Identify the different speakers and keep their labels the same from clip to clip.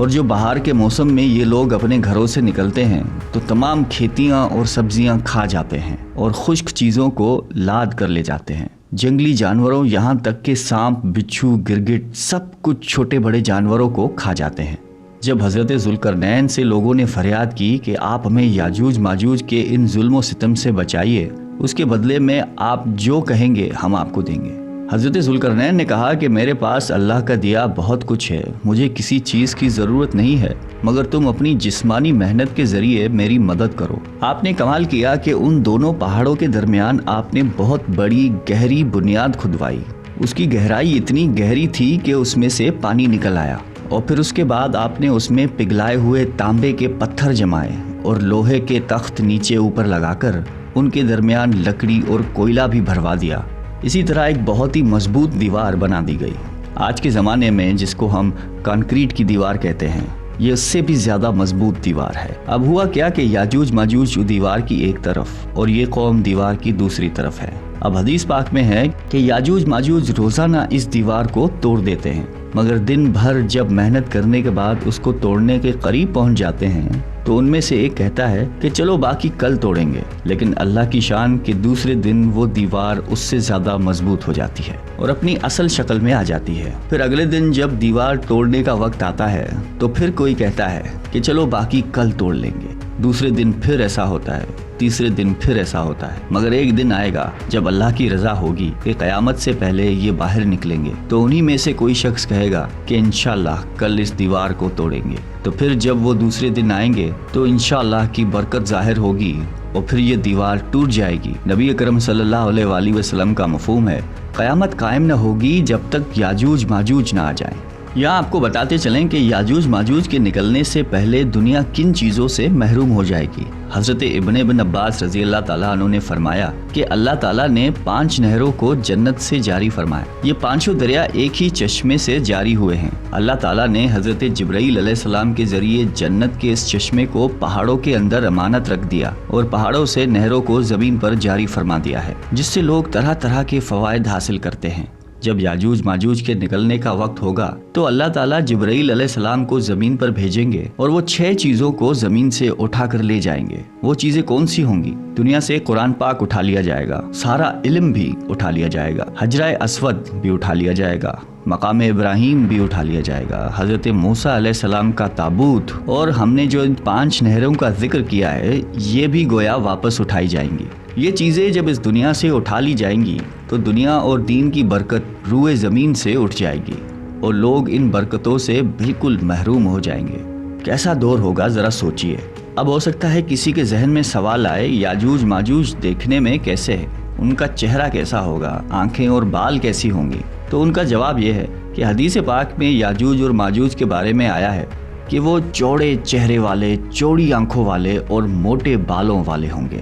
Speaker 1: اور جو بہار کے موسم میں یہ لوگ اپنے گھروں سے نکلتے ہیں تو تمام کھیتیاں اور سبزیاں کھا جاتے ہیں اور خشک چیزوں کو لاد کر لے جاتے ہیں۔ جنگلی جانوروں یہاں تک کہ سانپ، بچھو، گرگٹ سب کچھ چھوٹے بڑے جانوروں کو کھا جاتے ہیں۔ جب حضرت ذوالقرنین سے لوگوں نے فریاد کی کہ آپ ہمیں یاجوج ماجوج کے ان ظلم و ستم سے بچائیے، اس کے بدلے میں آپ جو کہیں گے ہم آپ کو دیں گے۔ حضرت ذوالقرنین نے کہا کہ میرے پاس اللہ کا دیا بہت کچھ ہے، مجھے کسی چیز کی ضرورت نہیں ہے، مگر تم اپنی جسمانی محنت کے ذریعے میری مدد کرو۔ آپ نے کمال کیا کہ ان دونوں پہاڑوں کے درمیان آپ نے بہت بڑی گہری بنیاد کھدوائی۔ اس کی گہرائی اتنی گہری تھی کہ اس میں سے پانی نکل آیا، اور پھر اس کے بعد آپ نے اس میں پگھلائے ہوئے تانبے کے پتھر جمائے اور لوہے کے تخت نیچے اوپر لگا کر ان کے درمیان لکڑی اور کوئلہ بھی بھروا دیا۔ اسی طرح ایک بہت ہی مضبوط دیوار بنا دی گئی۔ آج کے زمانے میں جس کو ہم کنکریٹ کی دیوار کہتے ہیں، یہ اس سے بھی زیادہ مضبوط دیوار ہے۔ اب ہوا کیا کہ یاجوج ماجوج دیوار کی ایک طرف اور یہ قوم دیوار کی دوسری طرف ہے۔ اب حدیث پاک میں ہے کہ یاجوج ماجوج روزانہ اس دیوار کو توڑ دیتے ہیں، مگر دن بھر جب محنت کرنے کے بعد اس کو توڑنے کے قریب پہنچ جاتے ہیں تو ان میں سے ایک کہتا ہے کہ چلو باقی کل توڑیں گے، لیکن اللہ کی شان کہ دوسرے دن وہ دیوار اس سے زیادہ مضبوط ہو جاتی ہے اور اپنی اصل شکل میں آ جاتی ہے۔ پھر اگلے دن جب دیوار توڑنے کا وقت آتا ہے تو پھر کوئی کہتا ہے کہ چلو باقی کل توڑ لیں گے، دوسرے دن پھر ایسا ہوتا ہے، تیسرے دن پھر ایسا ہوتا ہے، مگر ایک دن آئے گا جب اللہ کی رضا ہوگی کہ قیامت سے پہلے یہ باہر نکلیں گے، تو انہی میں سے کوئی شخص کہے گا کہ انشاءاللہ کل اس دیوار کو توڑیں گے۔ تو پھر جب وہ دوسرے دن آئیں گے تو انشاءاللہ کی برکت ظاہر ہوگی اور پھر یہ دیوار ٹوٹ جائے گی۔ نبی اکرم صلی اللہ علیہ وآلہ وسلم کا مفہوم ہے قیامت قائم نہ ہوگی جب تک یاجوج ماجوج نہ آ جائیں۔ یہاں آپ کو بتاتے چلیں کہ یاجوج ماجوج کے نکلنے سے پہلے دنیا کن چیزوں سے محروم ہو جائے گی۔ حضرت ابن عباس رضی اللہ تعالیٰ عنہ نے فرمایا کہ اللہ تعالیٰ نے 5 نہروں کو جنت سے جاری فرمایا۔ یہ 5 دریا ایک ہی چشمے سے جاری ہوئے ہیں۔ اللہ تعالیٰ نے حضرت جبرائیل علیہ السلام کے ذریعے جنت کے اس چشمے کو پہاڑوں کے اندر امانت رکھ دیا اور پہاڑوں سے نہروں کو زمین پر جاری فرما دیا ہے، جس سے لوگ طرح طرح کے فوائد حاصل کرتے ہیں۔ جب یاجوج ماجوج کے نکلنے کا وقت ہوگا تو اللہ تعالیٰ جبرائیل علیہ السلام کو زمین پر بھیجیں گے اور وہ 6 چیزوں کو زمین سے اٹھا کر لے جائیں گے۔ وہ چیزیں کون سی ہوں گی؟ دنیا سے قرآن پاک اٹھا لیا جائے گا، سارا علم بھی اٹھا لیا جائے گا، حجرہ اسود بھی اٹھا لیا جائے گا، مقام ابراہیم بھی اٹھا لیا جائے گا، حضرت موسیٰ علیہ السلام کا تابوت، اور ہم نے جو ان 5 نہروں کا ذکر کیا ہے یہ بھی گویا واپس اٹھائی جائیں گی۔ یہ چیزیں جب اس دنیا سے اٹھا لی جائیں گی تو دنیا اور دین کی برکت روئے زمین سے اٹھ جائے گی اور لوگ ان برکتوں سے بالکل محروم ہو جائیں گے۔ کیسا دور ہوگا ذرا سوچئے۔ اب ہو سکتا ہے کسی کے ذہن میں سوال آئے یاجوج ماجوج دیکھنے میں کیسے ہے، ان کا چہرہ کیسا ہوگا، آنکھیں اور بال کیسی ہوں گی؟ تو ان کا جواب یہ ہے کہ حدیث پاک میں یاجوج اور ماجوج کے بارے میں آیا ہے کہ وہ چوڑے چہرے والے، چوڑی آنکھوں والے اور موٹے بالوں والے ہوں گے۔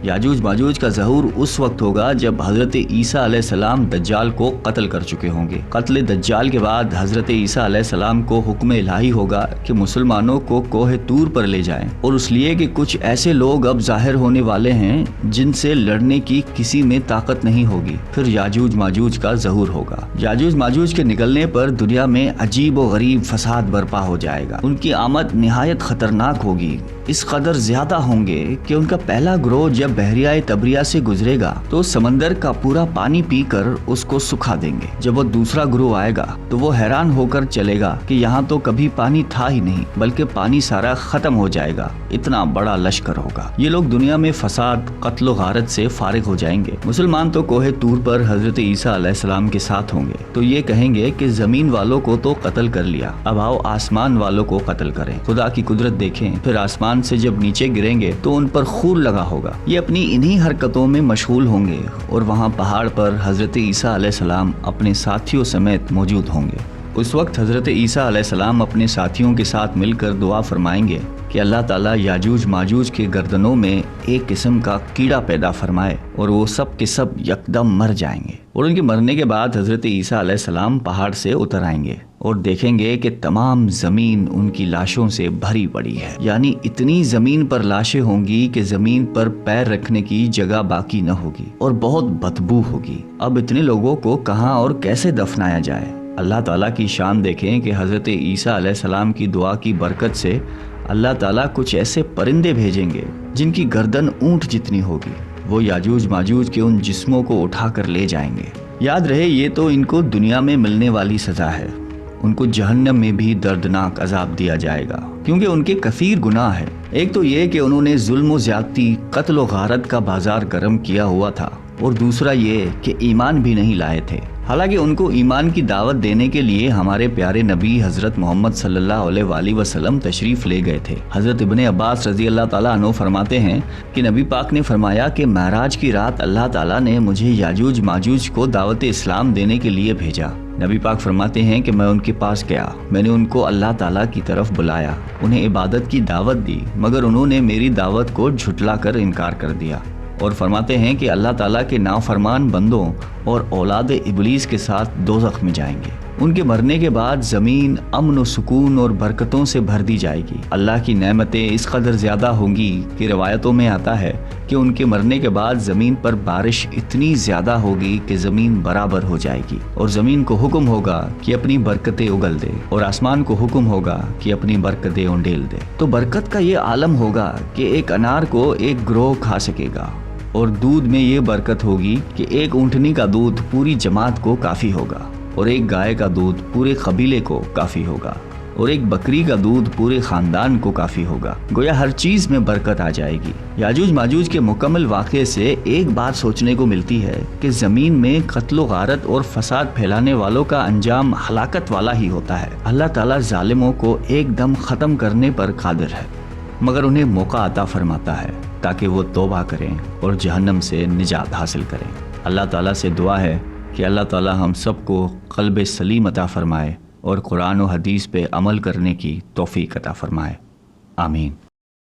Speaker 1: یاجوج ماجوج کا ظہور اس وقت ہوگا جب حضرت عیسیٰ علیہ السلام دجال کو قتل کر چکے ہوں گے۔ قتل دجال کے بعد حضرت عیسیٰ علیہ السلام کو حکم الہی ہوگا کہ مسلمانوں کو کوہ طور پر لے جائیں، اور اس لیے کہ کچھ ایسے لوگ اب ظاہر ہونے والے ہیں جن سے لڑنے کی کسی میں طاقت نہیں ہوگی۔ پھر یاجوج ماجوج کا ظہور ہوگا۔ یاجوج ماجوج کے نکلنے پر دنیا میں عجیب و غریب فساد برپا ہو جائے گا۔ ان کی آمد نہایت خطرناک ہوگی، اس قدر زیادہ ہوں گے کہ ان کا پہلا گروہ جب بحریہ تبریہ سے گزرے گا تو سمندر کا پورا پانی پی کر اس کو سکھا دیں گے۔ جب وہ دوسرا گروہ آئے گا تو وہ حیران ہو کر چلے گا کہ یہاں تو کبھی پانی تھا ہی نہیں، بلکہ پانی سارا ختم ہو جائے گا، اتنا بڑا لشکر ہوگا۔ یہ لوگ دنیا میں فساد، قتل و غارت سے فارغ ہو جائیں گے۔ مسلمان تو کوہ طور پر حضرت عیسیٰ علیہ السلام کے ساتھ ہوں گے تو یہ کہیں گے کہ زمین والوں کو تو قتل کر لیا، اب آؤ آسمان والوں کو قتل کریں۔ خدا کی قدرت دیکھیں، پھر آسمان سے جب نیچے گریں گے تو ان پر خون لگا ہوگا۔ یہ اپنی انہی حرکتوں میں مشغول ہوں گے اور وہاں پہاڑ پر حضرت عیسیٰ علیہ السلام اپنے ساتھیوں سمیت موجود ہوں گے۔ اس وقت حضرت عیسیٰ علیہ السلام اپنے ساتھیوں کے ساتھ مل کر دعا فرمائیں گے کہ اللہ تعالیٰ یاجوج ماجوج کے گردنوں میں ایک قسم کا کیڑا پیدا فرمائے اور وہ سب کے سب یکدم مر جائیں گے، اور ان کے مرنے کے بعد حضرت عیسیٰ علیہ السلام پہاڑ سے اتر آئیں گے اور دیکھیں گے کہ تمام زمین ان کی لاشوں سے بھری پڑی ہے، یعنی اتنی زمین پر لاشیں ہوں گی کہ زمین پر پیر رکھنے کی جگہ باقی نہ ہوگی اور بہت بدبو ہوگی۔ اب اتنے لوگوں کو کہاں اور کیسے دفنایا جائے؟ اللہ تعالیٰ کی شان دیکھیں کہ حضرت عیسیٰ علیہ السلام کی دعا کی برکت سے اللہ تعالیٰ کچھ ایسے پرندے بھیجیں گے جن کی گردن اونٹ جتنی ہوگی، وہ یاجوج ماجوج کے ان جسموں کو اٹھا کر لے جائیں گے۔ یاد رہے یہ تو ان کو دنیا میں ملنے والی سزا ہے، ان کو جہنم میں بھی دردناک عذاب دیا جائے گا، کیونکہ ان کے کثیر گناہ ہیں۔ ایک تو یہ کہ انہوں نے ظلم و زیادتی، قتل و غارت کا بازار گرم کیا ہوا تھا، اور دوسرا یہ کہ ایمان بھی نہیں لائے تھے۔ حالانکہ ان کو ایمان کی دعوت دینے کے لیے ہمارے پیارے نبی حضرت محمد صلی اللہ علیہ وآلہ وسلم تشریف لے گئے تھے۔ حضرت ابن عباس رضی اللہ تعالیٰ عنہ فرماتے ہیں کہ نبی پاک نے فرمایا کہ معراج کی رات اللہ تعالیٰ نے مجھے یاجوج ماجوج کو دعوت اسلام دینے کے لیے بھیجا۔ نبی پاک فرماتے ہیں کہ میں ان کے پاس گیا، میں نے ان کو اللہ تعالیٰ کی طرف بلایا، انہیں عبادت کی دعوت دی، مگر انہوں نے میری دعوت کو جھٹلا کر انکار کر دیا۔ اور فرماتے ہیں کہ اللہ تعالیٰ کے نافرمان بندوں اور اولاد ابلیس کے ساتھ دوزخ میں جائیں گے۔ ان کے مرنے کے بعد زمین امن و سکون اور برکتوں سے بھر دی جائے گی۔ اللہ کی نعمتیں اس قدر زیادہ ہوں گی کہ روایتوں میں آتا ہے کہ ان کے مرنے کے بعد زمین پر بارش اتنی زیادہ ہوگی کہ زمین برابر ہو جائے گی، اور زمین کو حکم ہوگا کہ اپنی برکتیں اگل دے، اور آسمان کو حکم ہوگا کہ اپنی برکتیں انڈیل دے۔ تو برکت کا یہ عالم ہوگا کہ ایک انار کو ایک گروہ کھا سکے گا، اور دودھ میں یہ برکت ہوگی کہ ایک اونٹنی کا دودھ پوری جماعت کو کافی ہوگا، اور ایک گائے کا دودھ پورے قبیلے کو کافی ہوگا، اور ایک بکری کا دودھ پورے خاندان کو کافی ہوگا۔ گویا ہر چیز میں برکت آ جائے گی۔ یاجوج ماجوج کے مکمل واقعے سے ایک بات سوچنے کو ملتی ہے کہ زمین میں قتل و غارت اور فساد پھیلانے والوں کا انجام ہلاکت والا ہی ہوتا ہے۔ اللہ تعالیٰ ظالموں کو ایک دم ختم کرنے پر قادر ہے، مگر انہیں موقع عطا فرماتا ہے تاکہ وہ توبہ کریں اور جہنم سے نجات حاصل کریں۔ اللہ تعالیٰ سے دعا ہے کہ اللہ تعالیٰ ہم سب کو قلب سلیم عطا فرمائے اور قرآن و حدیث پہ عمل کرنے کی توفیق عطا فرمائے۔ آمین۔